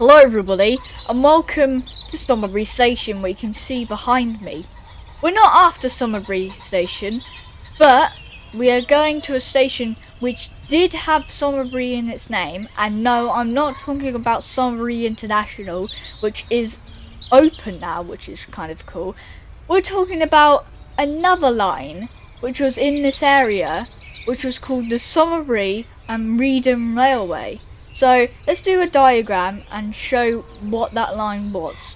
Hello everybody, and welcome to Somerbury Station, where you can see behind me. We're not after Somerbury Station, but we are going to a station which did have Somerbury in its name, and no, I'm not talking about Somerbury International, which is open now, which is kind of cool. We're talking about another line, which was in this area, which was called the Somerbury and Reedham Railway. So let's do a diagram and show what that line was.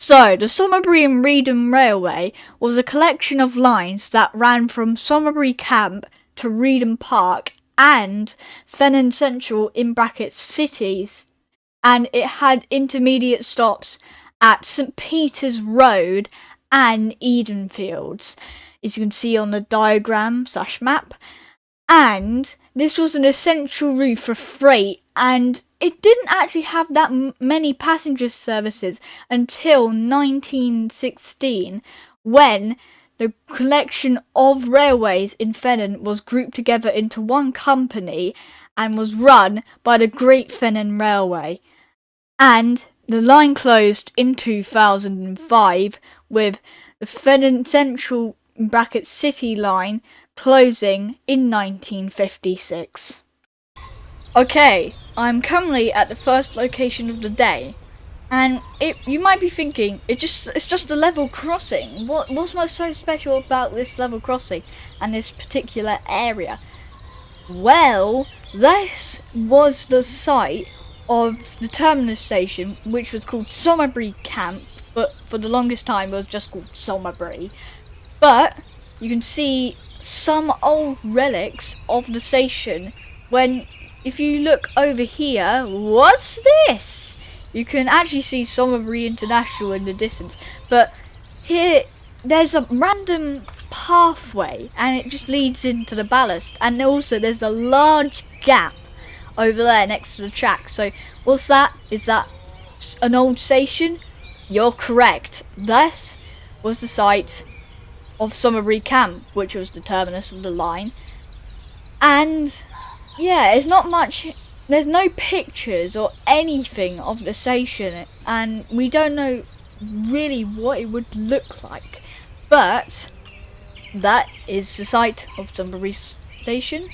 So the Somerbury and Reedham Railway was a collection of lines that ran from Somerbury Camp to Reedham Park and Thenan Central cities, and it had intermediate stops at St Peter's Road and Edenfields, as you can see on the diagram / map. And this was an essential route for freight, and it didn't actually have that many passenger services until 1916, when the collection of railways in Thenan was grouped together into one company and was run by the Great Thenan Railway. And the line closed in 2005, with the Thenan Central City line closing in 1956. Okay, I'm currently at the first location of the day, and you might be thinking, it's just a level crossing. What's so special about this level crossing and this particular area? Well, this was the site of the terminus station, which was called Somerbury Camp, but for the longest time it was just called Somerbury. But you can see some old relics of the station. If you look over here, what's this? You can actually see Somerbury International in the distance, but here there's a random pathway and it just leads into the ballast, and also there's a large gap over there next to the track. So what's that? Is that an old station? You're correct. This was the site of Somerbury Camp, which was the terminus of the line. And yeah, it's not much, there's no pictures or anything of the station, and we don't know really what it would look like, but that is the site of Somerbury Station,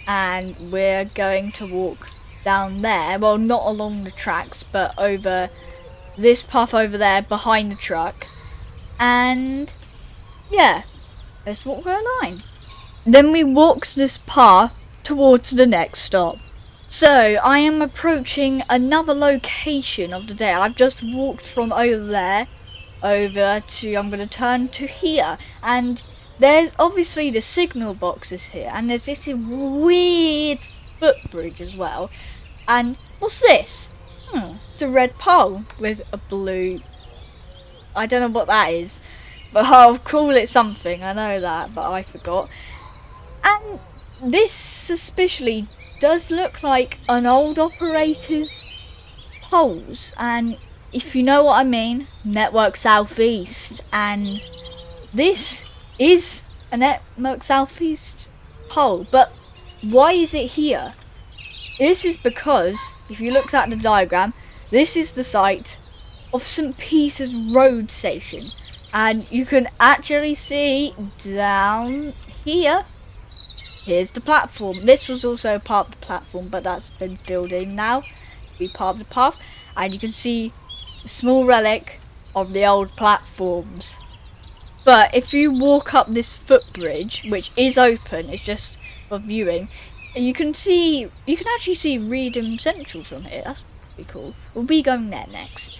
and we're going to walk down there. Well, not along the tracks, but over this path over there behind the truck, and yeah, let's walk our line. Then we walked this path towards the next stop. So I am approaching another location of the day. I've just walked from over there over to, I'm going to turn to here, and there's obviously the signal boxes here, and there's this weird footbridge as well. And what's this? It's a red pole with a blue, I don't know what that is, but I'll call it something, I know that, but I forgot. And this suspiciously does look like an old operator's poles, and if you know what I mean, Network Southeast, and this is a Network Southeast pole, but why is it here? This is because, if you looked at the diagram, this is the site of St Peter's Road Station, and you can actually see down here, here's the platform. This was also part of the platform, but that's been filled in now to be part of the path, and you can see a small relic of the old platforms. But if you walk up this footbridge, which is open, it's just for viewing, you can actually see Reedham Central from here. That's pretty cool. We'll be going there next.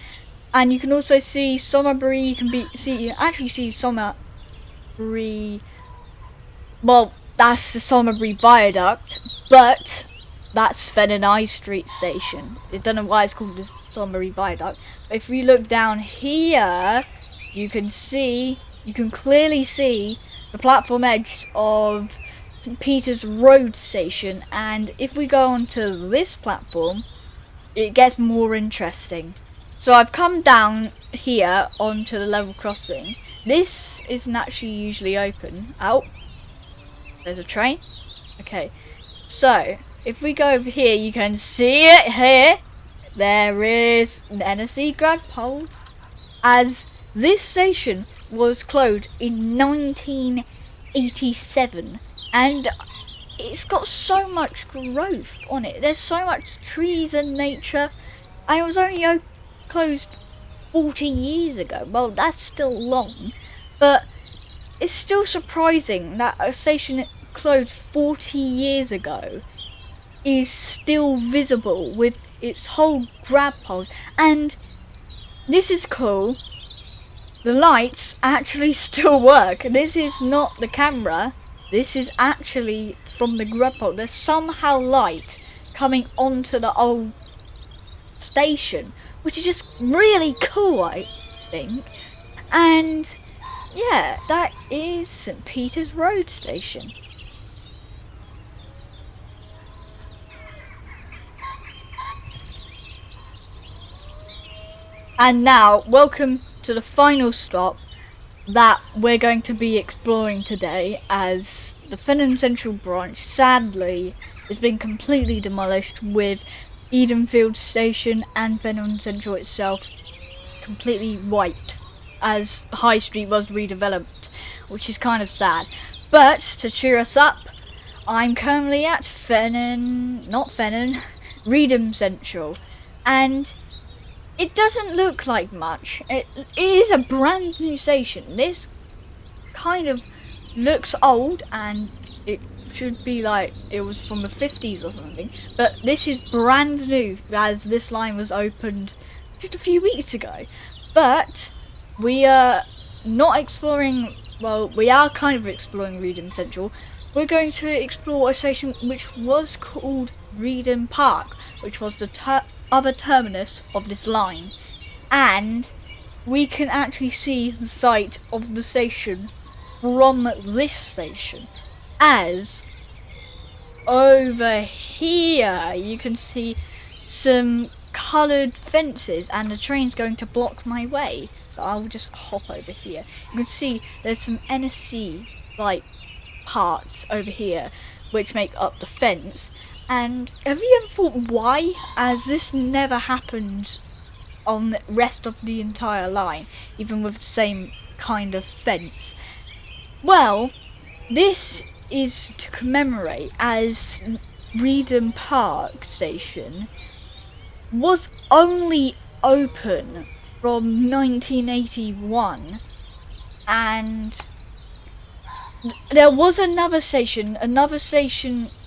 And you can also see Somerbury. You can actually see Somerbury. Well, that's the Somerbury Viaduct, but that's Thenan High Street Station. I don't know why it's called the Somerbury Viaduct. But if you look down here, you can clearly see the platform edge of St Peter's Road Station. And if we go onto this platform, it gets more interesting. So I've come down here onto the level crossing. This isn't actually usually open. Oh, there's a train. Okay, so if we go over here, you can see it here. there is an NSC grad poles, as this station was closed in 1987, and it's got so much growth on it. There's so much trees and nature, and it was only closed 40 years ago. Well, that's still long, but it's still surprising that a station closed 40 years ago is still visible with its whole grab poles. And this is cool, the lights actually still work. This is not the camera, this is actually from the grab pole. There's somehow light coming onto the old station, which is just really cool, I think. And yeah, that is St. Peter's Road Station. And now, welcome to the final stop that we're going to be exploring today, as the Thenan Central branch, sadly, has been completely demolished, with Edenfield Station and Thenan Central itself completely wiped, as High Street was redeveloped, which is kind of sad. But to cheer us up, I'm currently at Reedham Central, and it doesn't look like much. It is a brand new station. This kind of looks old, and it should be like it was from the 50s or something, but this is brand new, as this line was opened just a few weeks ago. But we are not exploring, well, we are kind of exploring Reedham Central. We're going to explore a station which was called Reedham Park, which was the other terminus of this line, and we can actually see the site of the station from this station, as over here you can see some coloured fences, and the train's going to block my way, so I'll just hop over here. You can see there's some NSC like parts over here which make up the fence. And have you ever thought why? As this never happened on the rest of the entire line, even with the same kind of fence. Well, this is to commemorate, as Reedham Park Station was only open from 1981, and there was another station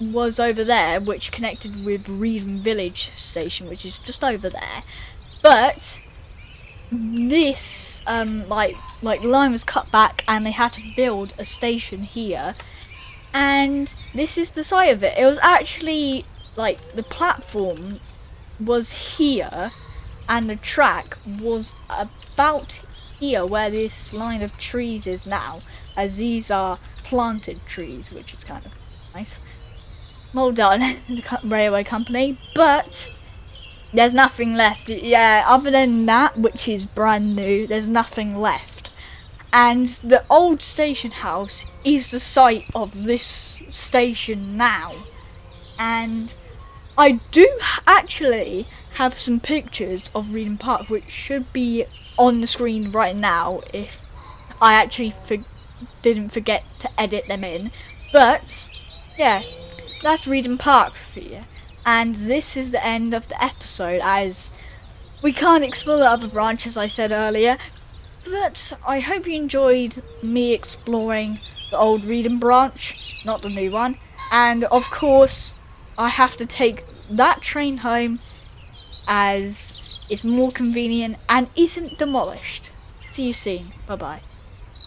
was over there which connected with Reedham Village Station, which is just over there, but this like line was cut back and they had to build a station here, and this is the site of it. It was actually like the platform was here and the track was about here where this line of trees is now, as these are planted trees, which is kind of nice. Well done, the railway company. But there's nothing left. Yeah, other than that, which is brand new, there's nothing left. And the old station house is the site of this station now. And I do actually have some pictures of Reedham Park, which should be on the screen right now if I actually didn't forget to edit them in. But yeah, that's Reedham Park for you. And this is the end of the episode, as we can't explore the other branch, as I said earlier. But I hope you enjoyed me exploring the old Reedham branch, not the new one. And of course, I have to take that train home, as it's more convenient and isn't demolished. See you soon. Bye bye.